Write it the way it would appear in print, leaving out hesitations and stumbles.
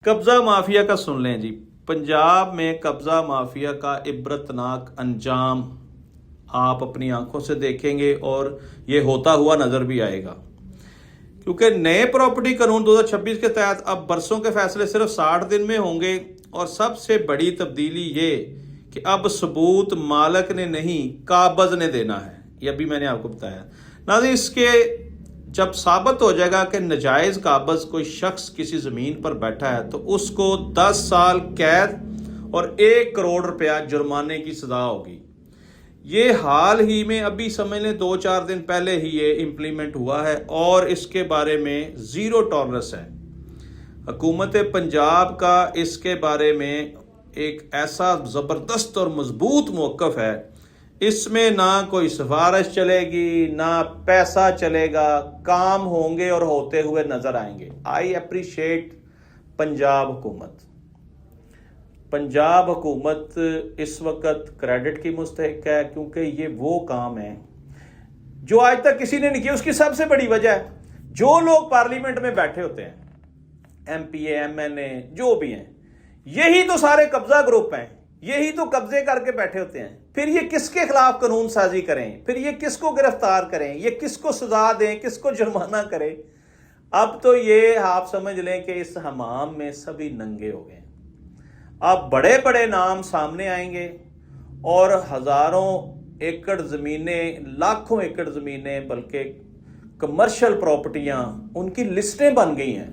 कब्जा माफिया का सुन लें जी। पंजाब में कब्जा माफिया का इबरतनाक अंजाम आप अपनी आंखों से देखेंगे और ये होता हुआ नजर भी आएगा, क्योंकि नए प्रॉपर्टी कानून 2026 के तहत अब बरसों के फैसले सिर्फ 60 दिन में होंगे। और सबसे बड़ी तब्दीली ये कि अब सबूत मालक ने नहीं, काबज ने देना है। ये अभी मैंने आपको बताया नाज़रीन। इसके जब साबित हो जाएगा कि नजायज काबज कोई शख्स किसी जमीन पर बैठा है तो उसको 10 साल कैद और 1 करोड़ रुपया जुर्माने की सजा होगी। ये हाल ही में अभी समझ लें 2-4 दिन पहले ही ये इम्प्लीमेंट हुआ है और इसके बारे में जीरो टॉलरेंस है। हुकूमत पंजाब का इसके बारे में एक ऐसा जबरदस्त और मजबूत मौक़िफ़ है, इसमें ना कोई सिफारिश चलेगी ना पैसा चलेगा, काम होंगे और होते हुए नजर आएंगे। आई अप्रिशिएट पंजाब हुकूमत। पंजाब हुकूमत इस वक्त क्रेडिट की मुस्तहिक है, क्योंकि ये वो काम है जो आज तक किसी ने नहीं किया। उसकी सबसे बड़ी वजह है जो लोग पार्लियामेंट में बैठे होते हैं, MPA MNA जो भी हैं, यही तो सारे कब्जा ग्रुप हैं, यही तो कब्जे करके बैठे होते हैं। फिर ये किसके खिलाफ कानून साजी करें, फिर ये किसको गिरफ्तार करें, ये किसको सजा दें, किसको जुर्माना करें। अब तो ये आप समझ लें कि इस हमाम में सभी नंगे हो गए। अब बड़े बड़े नाम सामने आएंगे और हजारों एकड़ जमीनें, लाखों एकड़ जमीनें, बल्कि कमर्शियल प्रॉपर्टियां, उनकी लिस्टें बन गई हैं।